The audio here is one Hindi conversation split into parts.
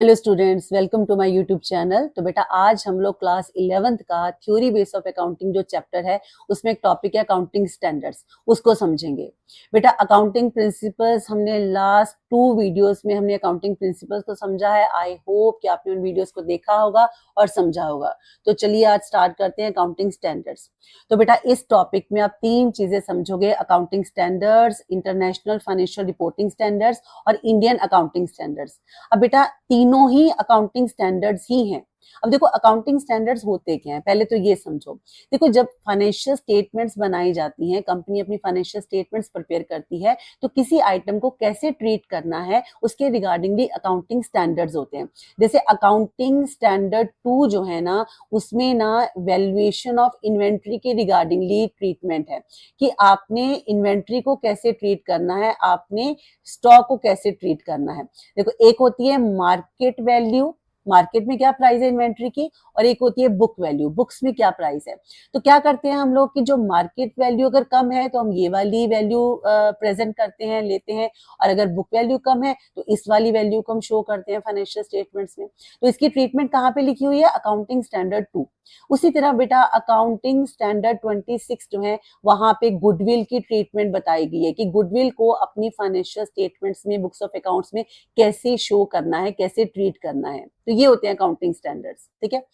Hello students, welcome to my YouTube channel. तो बेटा आज हम लोग क्लास 11th का थ्योरी बेस ऑफ अकाउंटिंग जो चैप्टर है उसमें एक टॉपिक है अकाउंटिंग स्टैंडर्ड्स, उसको समझेंगे। बेटा अकाउंटिंग प्रिंसिपल्स हमने लास्ट 2 वीडियोस में हमने अकाउंटिंग प्रिंसिपल्स को समझा है। आई होप कि आपने उन वीडियोस को देखा होगा और समझा होगा। तो चलिए आज स्टार्ट करते हैं अकाउंटिंग स्टैंडर्ड्स। तो बेटा इस टॉपिक में आप 3 चीजें समझोगे, accounting standards, international financial reporting standards और इंडियन अकाउंटिंग स्टैंडर्ड्स। अब बेटा तीनों ही अकाउंटिंग स्टैंडर्ड्स ही हैं। अब देखो अकाउंटिंग स्टैंडर्ड्स होते क्या हैं, पहले तो ये समझो। देखो जब फाइनेंशियल स्टेटमेंट्स बनाई जाती हैं, कंपनी अपनी फाइनेंशियल स्टेटमेंट्स प्रिपेयर करती है, तो किसी आइटम को कैसे ट्रीट करना है उसके रिगार्डिंगली अकाउंटिंग स्टैंडर्ड्स होते हैं। जैसे अकाउंटिंग स्टैंडर्ड 2 जो है ना, उसमें ना वैल्यूएशन ऑफ इन्वेंट्री के रिगार्डिंगली ट्रीटमेंट है कि आपने इन्वेंट्री को कैसे ट्रीट करना है, आपने स्टॉक को कैसे ट्रीट करना है। देखो एक होती है मार्केट वैल्यू, मार्केट में क्या प्राइस है इन्वेंट्री की, और एक होती है बुक वैल्यू, बुक्स में क्या प्राइस है। तो क्या करते हैं हम लोग कि जो मार्केट वैल्यू अगर कम है तो हम ये वाली वैल्यू प्रेजेंट करते हैं, लेते हैं, और अगर बुक वैल्यू कम है तो इस वाली वैल्यू को हम शो करते हैं फाइनेंशियल स्टेटमेंट्स में। तो इसकी ट्रीटमेंट कहाँ पे लिखी हुई है, अकाउंटिंग स्टैंडर्ड 2। उसी तरह बेटा अकाउंटिंग स्टैंडर्ड 26 जो है, वहां पे गुडविल की ट्रीटमेंट बताई गई है कि गुडविल को अपनी फाइनेंशियल स्टेटमेंट्स में, बुक्स ऑफ अकाउंट्स में कैसे शो करना है, कैसे ट्रीट करना है। तो ये होते हैं अकाउंटिंग स्टैंडर्ड्स, ठीक है।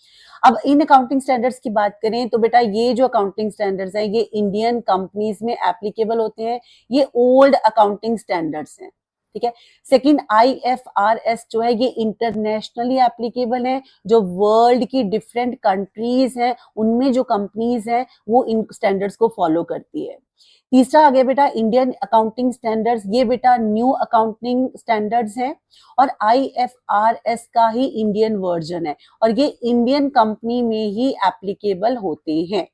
अब इन अकाउंटिंग स्टैंडर्ड्स की बात करें तो बेटा ये जो अकाउंटिंग स्टैंडर्ड्स हैं ये इंडियन कंपनीज में एप्लीकेबल होते हैं। ये ओल्ड अकाउंटिंग स्टैंडर्ड्स हैं, ठीक है। सेकंड IFRS जो है ये इंटरनेशनली एप्लीकेबल है। जो वर्ल्ड की डिफरेंट कंट्रीज हैं उनमें जो कंपनीज हैं वो इन स्टैंडर्ड्स को फॉलो करती है। तीसरा आ गया बेटा इंडियन अकाउंटिंग स्टैंडर्ड्स। ये बेटा न्यू अकाउंटिंग स्टैंडर्ड्स हैं और IFRS का ही इंडियन वर्जन है और ये इंडियन कंपनी में ही एप्लीकेबल होते हैं।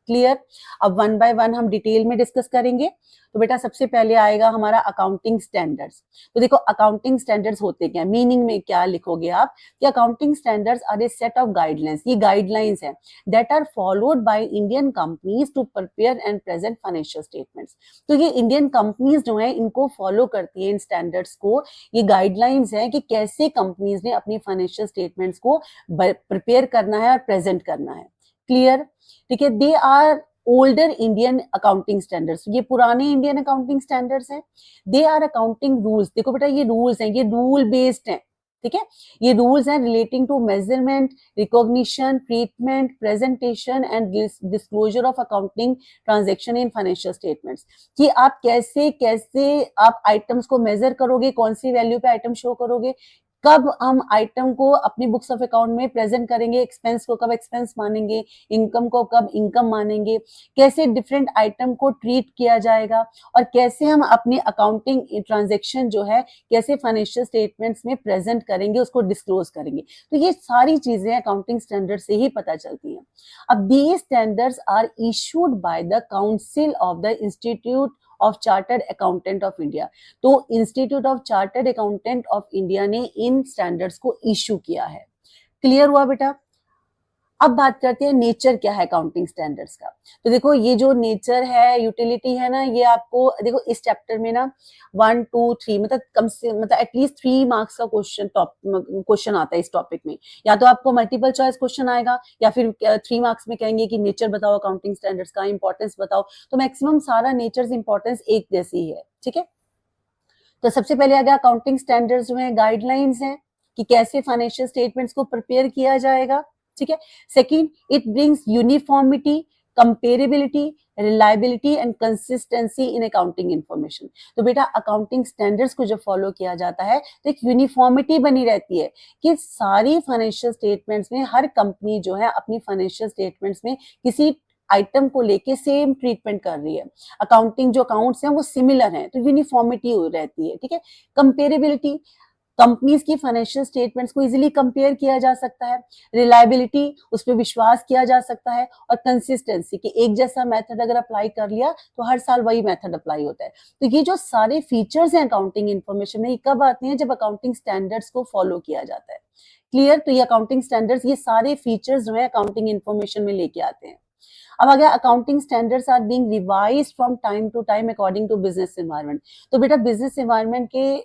क्लियर। अब वन बाय वन हम डिटेल में डिस्कस करेंगे। तो बेटा सबसे पहले आएगा हमारा अकाउंटिंग स्टैंडर्ड्स। तो देखो अकाउंटिंग स्टैंडर्ड्स होते क्या, मीनिंग में क्या लिखोगे आप कि accounting standards are a set of guidelines, ये गाइडलाइंस है that are followed by Indian companies to prepare and present financial statements. तो ये इंडियन कंपनीज जो है इनको फॉलो करती है, इन स्टैंडर्ड्स को। ये गाइडलाइंस है कि कैसे कंपनीज ने अपनी फाइनेंशियल स्टेटमेंट्स को प्रिपेयर करना है और प्रेजेंट करना है। क्लियर, ठीक है। They are older Indian accounting standards, ये पुराने इंडियन अकाउंटिंग स्टैंडर्ड्स हैं। दे आर अकाउंटिंग रूल्स, देखो बेटा ये रूल्स हैं, ये रूल बेस्ड हैं, ठीक है। ये रूल्स हैं relating to measurement, recognition, treatment, presentation and disclosure of accounting transaction in financial statements, कि आप कैसे कैसे आप आइटम्स को मेजर करोगे, कौन सी वैल्यू पे आइटम शो करोगे, कब हम आइटम को अपनी बुक्स ऑफ अकाउंट में प्रेजेंट करेंगे, एक्सपेंस को कब एक्सपेंस मानेंगे, इनकम को कब इनकम मानेंगे, कैसे डिफरेंट आइटम को ट्रीट किया जाएगा, और कैसे हम अपनी अकाउंटिंग ट्रांजेक्शन जो है कैसे फाइनेंशियल स्टेटमेंट्स में प्रेजेंट करेंगे, उसको डिस्क्लोज करेंगे। तो ये सारी चीजें अकाउंटिंग स्टैंडर्ड से ही पता चलती हैं। अब these standards are issued by the council of the institute of chartered accountant of India. तो institute of chartered accountant of India ने इन स्टैंडर्ड्स को इशू किया है। क्लियर हुआ बेटा। अब बात करते हैं नेचर क्या है अकाउंटिंग स्टैंडर्ड्स का। तो देखो ये जो नेचर है, यूटिलिटी है ना, ये आपको देखो इस चैप्टर में ना 1 2 3 मतलब कम से मतलब एटलीस्ट 3 मार्क्स का क्वेश्चन आता है इस टॉपिक में। या तो आपको मल्टीपल चॉइस क्वेश्चन आएगा या फिर 3 मार्क्स में कहेंगे कि नेचर बताओ अकाउंटिंग स्टैंडर्ड्स का, इंपॉर्टेंस बताओ। तो मैक्सिमम सारा नेचर इंपॉर्टेंस एक जैसी ही है, ठीक है। तो सबसे पहले आ गया अकाउंटिंग स्टैंडर्ड्स जो है गाइडलाइंस हैं कि कैसे फाइनेंशियल स्टेटमेंट्स को प्रिपेयर किया जाएगा, ठीक है। Second, it brings uniformity, comparability, reliability and consistency in accounting information. तो बेटा अकाउंटिंग स्टैंडर्ड्स को जब फॉलो किया जाता है तो एक यूनिफॉर्मिटी बनी रहती है कि सारी फाइनेंशियल स्टेटमेंट्स में हर कंपनी जो है अपनी फाइनेंशियल स्टेटमेंट्स में किसी आइटम को लेके सेम ट्रीटमेंट कर रही है। अकाउंटिंग जो अकाउंट्स हैं वो सिमिलर हैं, तो यूनिफॉर्मिटी रहती है, ठीक है। कंपेरेबिलिटी, कंपनीज की फाइनेंशियल स्टेटमेंट्स को इजीली कंपेयर किया जा सकता है। रिलायबिलिटी, उस पर विश्वास किया जा सकता है। और कंसिस्टेंसी, कि एक जैसा मेथड अगर अप्लाई कर लिया तो हर साल वही मेथड अप्लाई होता है। तो ये जो सारे फीचर्स हैं अकाउंटिंग इन्फॉर्मेशन में, ये कब आते हैं, जब अकाउंटिंग स्टैंडर्ड्स को फॉलो किया जाता है। क्लियर। तो ये अकाउंटिंग स्टैंडर्ड्स ये सारे फीचर्स जो है अकाउंटिंग इन्फॉर्मेशन में लेके आते हैं। अब आ गया accounting standards are being revised from time to time according to business environment. तो बेटा बिजनेस एनवायरनमेंट के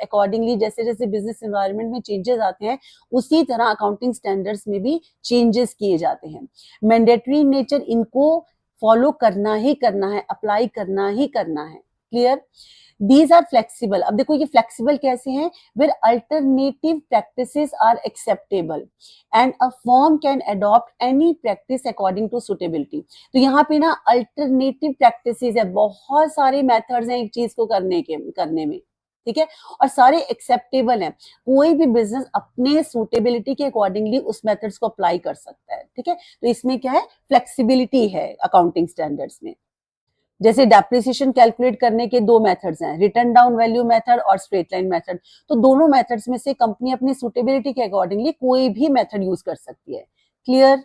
अकॉर्डिंगली जैसे जैसे बिजनेस एनवायरनमेंट में चेंजेस आते हैं उसी तरह अकाउंटिंग स्टैंडर्ड्स में भी चेंजेस किए जाते हैं। मैंडेटरी नेचर, इनको फॉलो करना ही करना है, अप्लाई करना ही करना है। क्लियर? These are flexible. अब देखो ये फ्लेक्सिबल कैसे हैं, where alternative practices are acceptable and a firm can adopt any practice according to suitability. तो यहाँ पे ना अल्टरनेटिव प्रैक्टिसेस है, बहुत सारे मेथड्स हैं एक चीज को करने में, ठीक है, और सारे एक्सेप्टेबल हैं। कोई भी बिजनेस अपने सूटेबिलिटी के अकॉर्डिंगली उस मेथड्स को अप्लाई कर सकता है, ठीक है। तो इसमें क्या है, फ्लेक्सिबिलिटी है अकाउंटिंग स्टैंडर्ड्स में। जैसे डेप्रिसिएशन कैलकुलेट करने के दो मेथड्स हैं, रिटर्न डाउन वैल्यू मेथड और स्ट्रेट लाइन मेथड। तो दोनों मेथड्स में से कंपनी अपनी सूटेबिलिटी के अकॉर्डिंगली कोई भी मेथड यूज कर सकती है। क्लियर?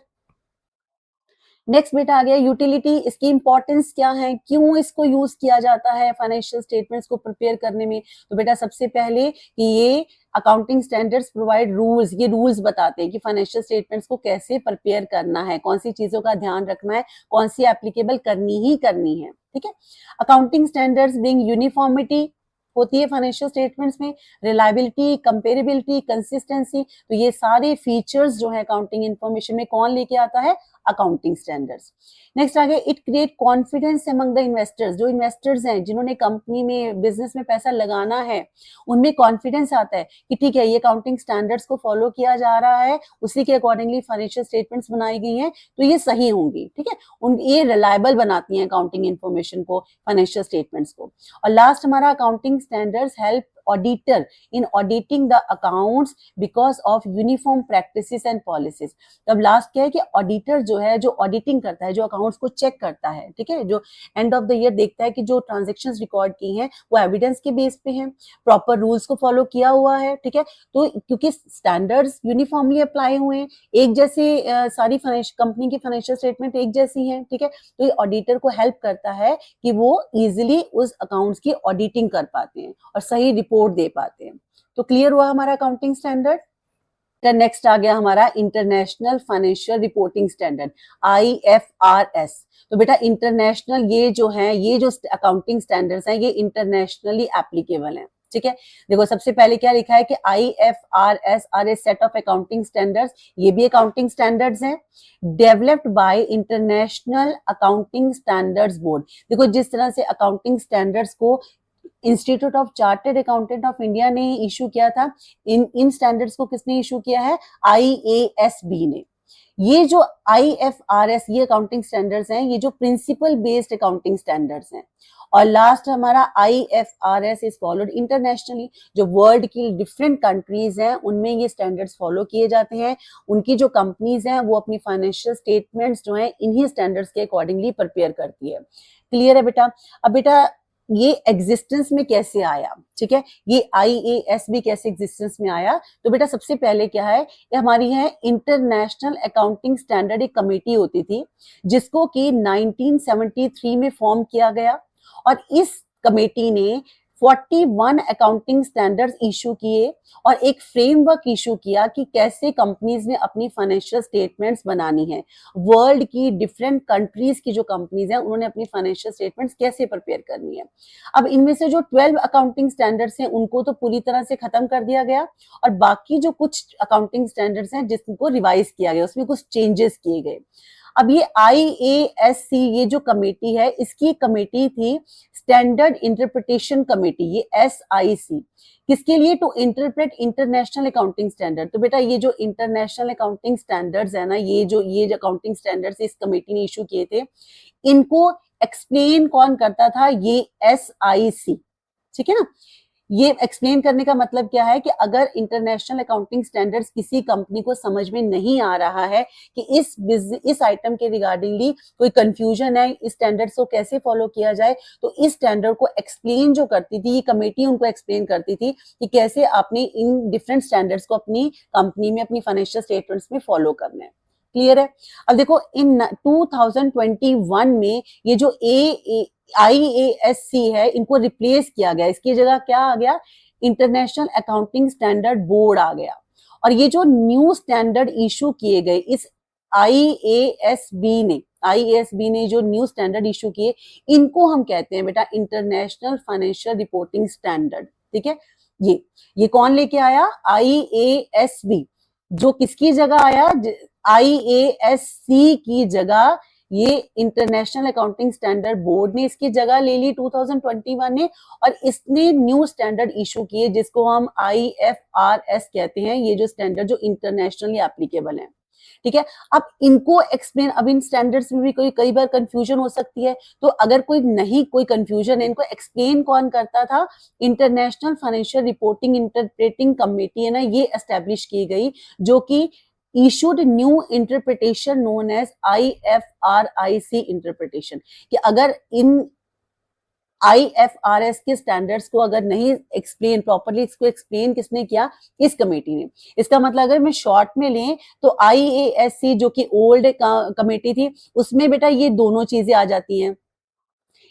नेक्स्ट बेटा आ गया यूटिलिटी। इसकी इंपॉर्टेंस क्या है, क्यों इसको यूज किया जाता है फाइनेंशियल स्टेटमेंट्स को प्रिपेयर करने में। तो बेटा सबसे पहले कि ये अकाउंटिंग स्टैंडर्ड्स प्रोवाइड रूल्स, ये रूल्स बताते हैं कि फाइनेंशियल स्टेटमेंट्स को कैसे प्रिपेयर करना है, कौन सी चीजों का ध्यान रखना है, कौन सी एप्लीकेबल करनी ही करनी है, ठीक है। अकाउंटिंग स्टैंडर्ड्स ब्रिंग यूनिफॉर्मिटी होती है फाइनेंशियल स्टेटमेंट्स में, रिलायबिलिटी, कंपेरेबिलिटी, कंसिस्टेंसी। तो ये सारे फीचर्स जो है अकाउंटिंग इंफॉर्मेशन में कौन लेके आता है, अकाउंटिंग स्टैंडर्ड्स। नेक्स्ट आ गया, it create confidence among the investors. जो इन्वेस्टर्स हैं जिन्होंने कंपनी में बिजनेस में पैसा लगाना है, उनमें कॉन्फिडेंस आता है कि ठीक है ये अकाउंटिंग स्टैंडर्ड्स को फॉलो किया जा रहा है, उसी के अकॉर्डिंगली फाइनेंशियल स्टेटमेंट्स बनाई गई हैं, तो ये सही होंगी, ठीक है। उन ये रिलायबल बनाती हैं अकाउंटिंग इंफॉर्मेशन को, फाइनेंशियल स्टेटमेंट्स को। और लास्ट हमारा accounting standards help auditor in auditing the accounts because of uniform practices and policies. तब लास्ट क्या है कि ऑडिटर जो है, जो ऑडिटिंग करता है, जो अकाउंट्स को चेक करता है, ठीक है, जो एंड ऑफ द ईयर देखता है कि जो ट्रांजेक्शंस रिकॉर्ड की हैं वो एविडेंस के बेस पे हैं, प्रॉपर रूल्स को फॉलो किया हुआ है, ठीक है। तो क्योंकि स्टैंडर्ड्स यूनिफॉर्मली अप्लाई हुए हैं, एक जैसे सारी कंपनी की फाइनेंशियल स्टेटमेंट एक जैसी हैं, ठीक है, तो ये ऑडिटर को हेल्प करता है कि वो इजिली उस अकाउंट्स की ऑडिटिंग कर पाते हैं और सही रिपोर्ट दे पाते हैं। तो क्लियर हुआ हमारा अकाउंटिंग स्टैंडर्ड। नेक्स्ट आ गया हमारा international financial reporting standard, IFRS। तो बेटा इंटरनेशनल ये जो है, ये जो अकाउंटिंग स्टैंडर्ड्स हैं ये इंटरनेशनली एप्लीकेबल हैं, ठीक है। देखो सबसे पहले क्या लिखा है कि IFRS are a set of accounting standards, ये भी अकाउंटिंग स्टैंडर्ड्स हैं, developed by international accounting standards board. देखो जिस तरह से अकाउंटिंग स्टैंडर्ड्स को institute of chartered accountant of India ने इशू किया था, इन स्टैंडर्ड्स को किसने इशू किया है, IASB ने। ये जो IFRS ये अकाउंटिंग स्टैंडर्ड्स हैं, ये जो प्रिंसिपल बेस्ड अकाउंटिंग स्टैंडर्ड्स हैं। और लास्ट हमारा IFRS इज फॉलोड इंटरनेशनली। जो वर्ल्ड की डिफरेंट कंट्रीज हैं उनमें ये स्टैंडर्ड्स फॉलो किए जाते हैं, उनकी जो कंपनीज हैं वो अपनी फाइनेंशियल स्टेटमेंट्स जो हैं इन्हीं स्टैंडर्ड्स के अकॉर्डिंगली प्रिपेयर करती है। क्लियर है बेटा? अब बेटा ये एग्जिस्टेंस में कैसे आया, ठीक है, ये IASB कैसे एग्जिस्टेंस में आया। तो बेटा सबसे पहले क्या है, ये हमारी है इंटरनेशनल अकाउंटिंग स्टैंडर्ड एक कमेटी होती थी जिसको कि 1973 में फॉर्म किया गया, और इस कमेटी ने 41 अकाउंटिंग स्टैंडर्ड्स इशू किए और एक फ्रेमवर्क इशू किया कि कैसे कंपनीज ने अपनी फाइनेंशियल स्टेटमेंट्स बनानी है। वर्ल्ड की डिफरेंट कंट्रीज की जो कंपनीज हैं उन्होंने अपनी फाइनेंशियल स्टेटमेंट्स कैसे प्रिपेयर करनी है। अब इनमें से जो 12 अकाउंटिंग स्टैंडर्ड्स हैं उनको तो पूरी तरह से खत्म कर दिया गया, और बाकी जो कुछ अकाउंटिंग स्टैंडर्ड्स हैं जिसको रिवाइज किया गया, उसमें कुछ चेंजेस किए गए। अब ये IASC ये जो कमेटी है, इसकी कमेटी थी स्टैंडर्ड इंटरप्रिटेशन कमेटी, ये SIC, किसके लिए, to interpret international accounting standard. तो बेटा ये जो इंटरनेशनल अकाउंटिंग स्टैंडर्ड्स है ना, ये जो अकाउंटिंग स्टैंडर्ड्स इस कमेटी ने इशू किए थे, इनको एक्सप्लेन कौन करता था, ये SIC, ठीक है ना। ये एक्सप्लेन करने का मतलब क्या है कि अगर इंटरनेशनल अकाउंटिंग स्टैंडर्ड्स किसी कंपनी को समझ में नहीं आ रहा है कि इस आइटम के रिगार्डिंगली कोई कंफ्यूजन है, इस स्टैंडर्ड्स को कैसे फॉलो किया जाए, तो इस स्टैंडर्ड को एक्सप्लेन जो करती थी ये कमेटी, उनको एक्सप्लेन करती थी कि कैसे आपने इन डिफरेंट स्टैंडर्ड्स को अपनी कंपनी में, अपनी फाइनेंशियल स्टेटमेंट्स में फॉलो करना है। क्लियर है? अब देखो इन 2021 में ये जो IASC है इनको रिप्लेस किया गया, इसकी जगह क्या आ गया, इंटरनेशनल अकाउंटिंग स्टैंडर्ड बोर्ड आ गया। और ये जो न्यू स्टैंडर्ड इशू किए गए इस IASB ने, IASB ने जो न्यू स्टैंडर्ड इशू किए, इनको हम कहते हैं बेटा इंटरनेशनल फाइनेंशियल रिपोर्टिंग स्टैंडर्ड। ठीक है, ये कौन लेके आया? IASB, जो किसकी जगह आया? IASC की जगह ये इंटरनेशनल अकाउंटिंग स्टैंडर्ड बोर्ड ने इसकी जगह ले ली 2021 में, और इसने न्यू स्टैंडर्ड इशू किए जिसको हम IFRS कहते हैं। ये जो स्टैंडर्ड जो इंटरनेशनली एप्लीकेबल है। ठीक है, अब इनको एक्सप्लेन, अब इन स्टैंडर्ड्स में भी कई बार कंफ्यूजन हो सकती है, तो अगर कोई कंफ्यूजन है, इनको एक्सप्लेन कौन करता था? International financial reporting interpreting committee है ना, ये एस्टेब्लिश की गई, जो कि issued new interpretation known as IFRIC interpretation, कि अगर इन IFRS के स्टैंडर्ड्स को अगर नहीं एक्सप्लेन प्रॉपरली, इसको एक्सप्लेन किसने किया? इस कमेटी ने। इसका मतलब अगर मैं शॉर्ट में लें तो IASC जो कि ओल्ड कमेटी थी, उसमें बेटा ये दोनों चीजें आ जाती हैं,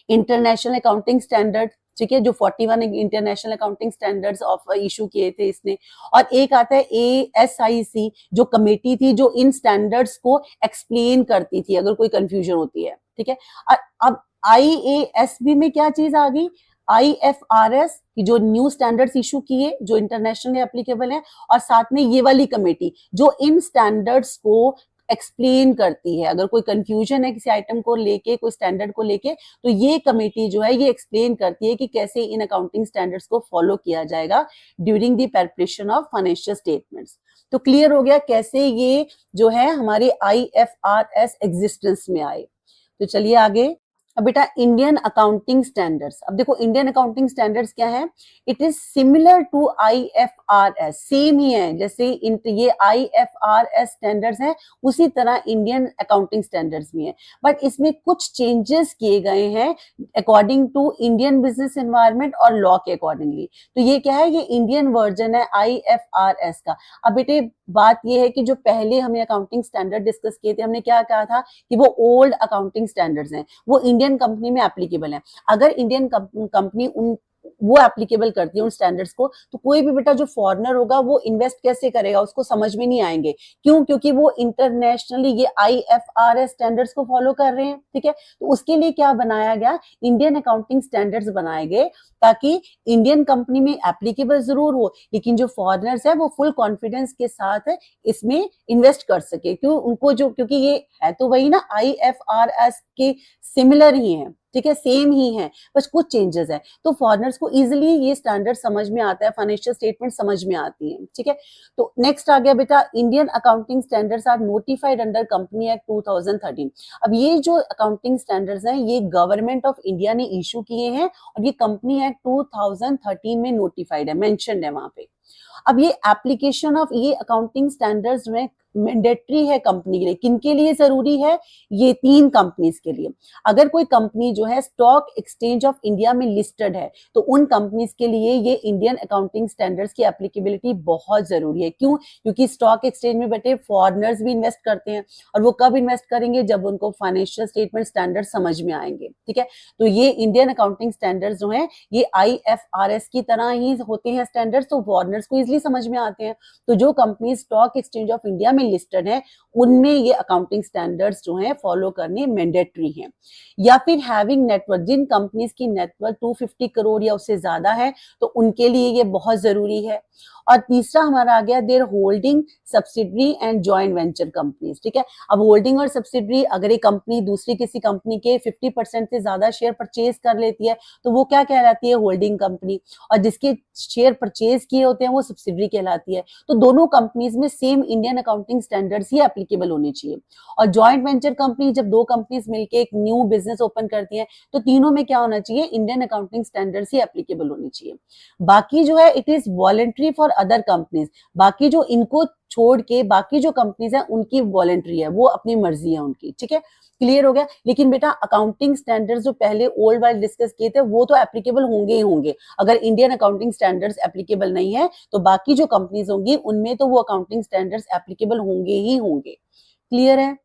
इंटरनेशनल अकाउंटिंग स्टैंडर्ड, ठीक है, जो 41 international accounting standards of issue किए थे इसने, और एक आता है ASIC जो कमेटी थी जो इन स्टैंडर्ड्स को एक्सप्लेन करती थी अगर कोई कंफ्यूजन होती है। ठीक है, अब IASB में क्या चीज आ गई? IFRS की जो न्यू स्टैंडर्ड्स इशू किए जो इंटरनेशनली एप्लीकेबल है, और साथ में ये वाली कमेटी जो इन स्टैंडर्ड्स को एक्सप्लेन करती है। अगर कोई कंफ्यूजन है किसी आइटम को लेके, कोई स्टैंडर्ड को लेके, तो ये कमेटी जो है ये एक्सप्लेन करती है कि कैसे इन अकाउंटिंग स्टैंडर्ड्स को फॉलो किया जाएगा during the preparation of financial statements. तो क्लियर हो गया कैसे ये जो है हमारे IFRS एग्जिस्टेंस में आए। तो चलिए आगे। अब बेटा इंडियन अकाउंटिंग स्टैंडर्ड्स, अब देखो इंडियन अकाउंटिंग स्टैंडर्ड्स क्या है? It is similar to IFRS, same ही है जैसे ये IFRS स्टैंडर्ड्स हैं, उसी तरह इंडियन अकाउंटिंग स्टैंडर्ड्स भी हैं, बट इसमें कुछ चेंजेस किए गए हैं according to Indian business environment और लॉ के अकॉर्डिंगली। तो ये क्या है? ये इंडियन वर्जन है IFRS का। अब बेटे बात ये है कि जो पहले हमने अकाउंटिंग स्टैंडर्ड डिस्कस किए थे, हमने क्या कहा था कि वो ओल्ड अकाउंटिंग स्टैंडर्ड्स हैं, वो इंडियन कंपनी में एप्लीकेबल है। अगर इंडियन कंपनी उन वो एप्लीकेबल करती है उन स्टैंडर्ड्स को, तो कोई भी बेटा जो फॉरेनर होगा वो इन्वेस्ट कैसे करेगा? उसको समझ में नहीं आएंगे। क्यों? क्योंकि वो इंटरनेशनली ये IFRS स्टैंडर्ड्स को फॉलो कर रहे हैं। ठीक है, तो उसके लिए क्या बनाया गया? इंडियन अकाउंटिंग स्टैंडर्ड्स बनाए गए ताकि इंडियन कंपनी में एप्लीकेबल जरूर हो, लेकिन जो फॉरेनर्स है वो फुल कॉन्फिडेंस के साथ इसमें इन्वेस्ट कर सके। क्यों? उनको जो, क्योंकि ये है तो वही ना IFRS के सिमिलर ही है, ठीक है, सेम ही है, बस कुछ चेंजेस है, तो फॉरेनर्स को इजीली ये स्टैंडर्ड समझ में आता है, फाइनेंशियल स्टेटमेंट समझ में आती है। ठीक है, तो नेक्स्ट आ गया बेटा Indian accounting standards are notified under company act 2013। अब ये जो अकाउंटिंग स्टैंडर्ड्स हैं ये गवर्नमेंट ऑफ इंडिया ने इशू किए हैं, और ये कंपनी एक्ट 2013 में नोटिफाइड है, मेंशन्ड है वहां पे। अब ये एप्लीकेशन ऑफ ये अकाउंटिंग स्टैंडर्ड्स में मैंडेटरी है कंपनी के लिए। किनके लिए जरूरी है? ये 3 कंपनीज के लिए। अगर कोई कंपनी जो है स्टॉक एक्सचेंज ऑफ इंडिया में लिस्टेड है, तो उन कंपनीज के लिए ये इंडियन अकाउंटिंग स्टैंडर्ड्स की एप्लीकेबिलिटी बहुत जरूरी है। क्यों? क्योंकि स्टॉक एक्सचेंज में बेटे फॉरेनर्स भी इन्वेस्ट करते हैं, और वो कब इन्वेस्ट करेंगे? जब उनको फाइनेंशियल स्टेटमेंट स्टैंडर्ड समझ में आएंगे। ठीक है, तो ये इंडियन अकाउंटिंग स्टैंडर्ड्स जो है ये IFRS की तरह ही होते हैं स्टैंडर्ड्स, तो फॉरेनर्स को इजिली समझ में आते हैं। तो जो company stock exchange of India में लिस्टेड है, उनमें ये अकाउंटिंग स्टैंडर्ड्स जो हैं फॉलो करने मैंडेटरी हैं। या फिर हैविंग नेटवर्क, जिन कंपनीज की नेटवर्क 250 करोड़ या उससे ज्यादा है, तो उनके लिए ये बहुत जरूरी है। और तीसरा हमारा आ गया their holding subsidiary and joint venture companies. ठीक है, अब होल्डिंग और सब्सिडरी, अगर एक कंपनी दूसरी किसी कंपनी के 50% से ज्यादा शेयर परचेज कर लेती है, तो वो क्या कहलाती है? Holding company. और जिसके शेयर परचेज किए होते हैं वो सब्सिडरी कहलाती है। तो दोनों कंपनीज में सेम इंडियन अकाउंटिंग स्टैंडर्ड्स ही एप्लीकेबल होने चाहिए। और जॉइंट वेंचर कंपनी, जब 2 कंपनीज मिलकर एक न्यू बिजनेस ओपन करती है, तो तीनों में क्या होना चाहिए? इंडियन अकाउंटिंग स्टैंडर्ड्स ही एप्लीकेबल होने चाहिए। बाकी जो है it is voluntary for other companies, बाकी जो इनको छोड़ के बाकी जो कंपनीज है उनकी वॉलंटरी है, वो अपनी मर्जी है उनकी। ठीक है, क्लियर हो गया। लेकिन बेटा अकाउंटिंग स्टैंडर्ड्स जो पहले ओल्ड वाले डिस्कस किए थे वो तो एप्लीकेबल होंगे ही होंगे। अगर इंडियन अकाउंटिंग स्टैंडर्ड्स एप्लीकेबल नहीं है, तो बाकी जो कंपनीज होंगी उनमें तो वो अकाउंटिंग स्टैंडर्ड्स एप्लीकेबल होंगे ही होंगे। क्लियर है?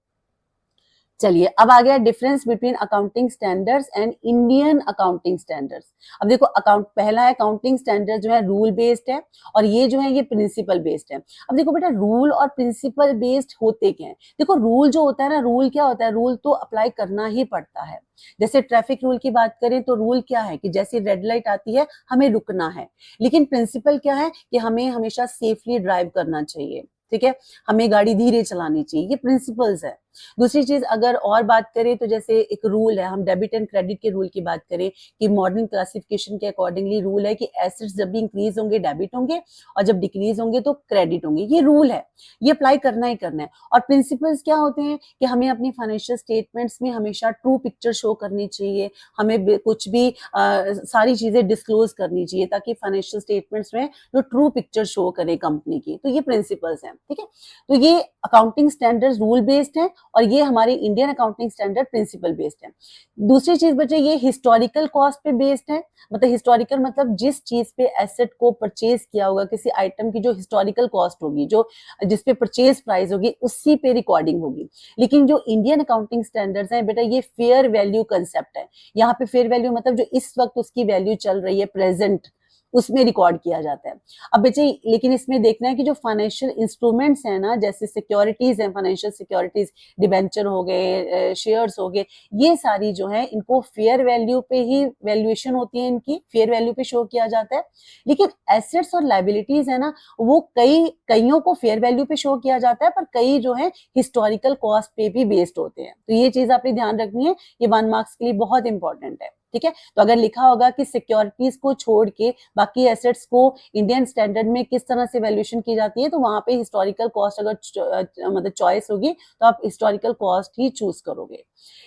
चलिए अब आ गया difference between accounting standards and Indian accounting standards. अब देखो अकाउंट पहला है अकाउंटिंग स्टैंडर्ड जो है रूल बेस्ड है और ये जो है ये प्रिंसिपल बेस्ड है। अब देखो बेटा रूल और प्रिंसिपल बेस्ड होते क्या है, देखो रूल जो होता है ना, रूल क्या होता है, रूल तो अप्लाई करना ही पड़ता है। जैसे ट्रैफिक रूल की बात करें तो रूल क्या है कि जैसे रेड लाइट आती है हमें रुकना है, लेकिन प्रिंसिपल क्या है कि हमें हमेशा सेफली ड्राइव करना चाहिए, ठीक है, हमें गाड़ी धीरे चलानी चाहिए, ये प्रिंसिपल्स है। दूसरी चीज अगर और बात करें तो जैसे एक रूल है, हम डेबिट एंड क्रेडिट के रूल की बात करें कि मॉडर्न क्लासिफिकेशन के अकॉर्डिंगली रूल है कि एसेट्स जब भी इंक्रीज होंगे डेबिट होंगे और जब डिक्रीज होंगे तो क्रेडिट होंगे, ये रूल है, ये अप्लाई करना ही करना है। और प्रिंसिपल्स क्या होते हैं कि हमें अपनी फाइनेंशियल स्टेटमेंट्स में हमेशा ट्रू पिक्चर शो करनी चाहिए, हमें कुछ भी सारी चीजें डिस्क्लोज करनी चाहिए ताकि फाइनेंशियल स्टेटमेंट्स में जो ट्रू पिक्चर शो करे कंपनी की, तो ये प्रिंसिपल्स हैं, ठीक है। तो ये अकाउंटिंग स्टैंडर्ड रूल बेस्ड है और ये हमारे Indian accounting standard principle based है। दूसरी चीज बचे ये हिस्टोरिकल कॉस्ट पे बेस्ड है, मतलब हिस्टोरिकल मतलब जिस चीज पे एसेट को परचेज किया होगा, किसी आइटम की जो हिस्टोरिकल कॉस्ट होगी, जो जिस पे परचेज प्राइस होगी उसी पे रिकॉर्डिंग होगी। लेकिन जो इंडियन अकाउंटिंग स्टैंडर्ड्स हैं बेटा ये फेयर वैल्यू कंसेप्ट है, यहाँ पे फेयर वैल्यू मतलब जो इस वक्त उसकी वैल्यू चल रही है प्रेजेंट, उसमें रिकॉर्ड किया जाता है। अब बच्चे लेकिन इसमें देखना है कि जो फाइनेंशियल इंस्ट्रूमेंट्स हैं ना, जैसे सिक्योरिटीज हैं, फाइनेंशियल सिक्योरिटीज, डिबेंचर हो गए, शेयर्स हो गए, ये सारी जो है इनको फेयर वैल्यू पे ही वैल्यूएशन होती है, इनकी फेयर वैल्यू पे शो किया जाता है। लेकिन एसेट्स और लाइबिलिटीज है ना, वो कईयों को फेयर वैल्यू पे शो किया जाता है पर कई जो है हिस्टोरिकल कॉस्ट पे भी बेस्ड होते हैं। तो ये चीज आपने ध्यान रखनी है, ये 1 मार्क्स के लिए बहुत इंपॉर्टेंट है, ठीक है। तो अगर लिखा होगा कि सिक्योरिटीज को छोड़ के बाकी एसेट्स को इंडियन स्टैंडर्ड में किस तरह से वैल्यूएशन की जाती है, तो वहां पे हिस्टोरिकल कॉस्ट अगर मतलब चॉइस होगी तो आप हिस्टोरिकल कॉस्ट ही चूज करोगे।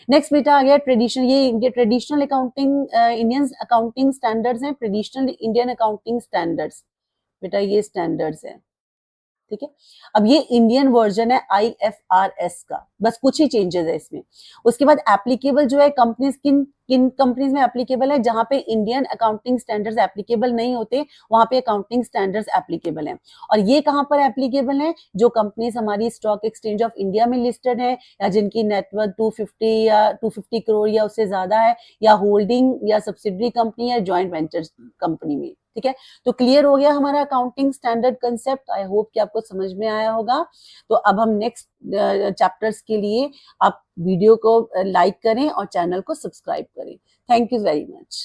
नेक्स्ट बेटा आ गया ट्रेडिशनल, ये traditional accounting Indian accounting standards हैं, ट्रेडिशनल इंडियन अकाउंटिंग स्टैंडर्ड्स, बेटा ये स्टैंडर्ड्स है, ठीक है। अब ये इंडियन वर्जन है IFRS का, बस कुछ ही चेंजेस है इसमें। उसके बाद एप्लीकेबल जो है कंपनीज किन किन कंपनीज में एप्लीकेबल है, जहां पे इंडियन अकाउंटिंग स्टैंडर्ड्स एप्लीकेबल नहीं होते वहां पे अकाउंटिंग स्टैंडर्ड्स एप्लीकेबल हैं। और ये कहां पर एप्लीकेबल है, जो कंपनीज हमारी स्टॉक एक्सचेंज ऑफ इंडिया में लिस्टेड है या जिनकी नेटवर्थ 250 करोड़ या उससे ज्यादा है, या होल्डिंग या सब्सिडरी कंपनी या ज्वाइंट वेंचर कंपनी में, ठीक है। तो क्लियर हो गया हमारा accounting standard concept, I hope कि आपको समझ में आया होगा। तो अब हम नेक्स्ट चैप्टर्स के लिए आप वीडियो को लाइक करें और चैनल को सब्सक्राइब करें। Thank you very much.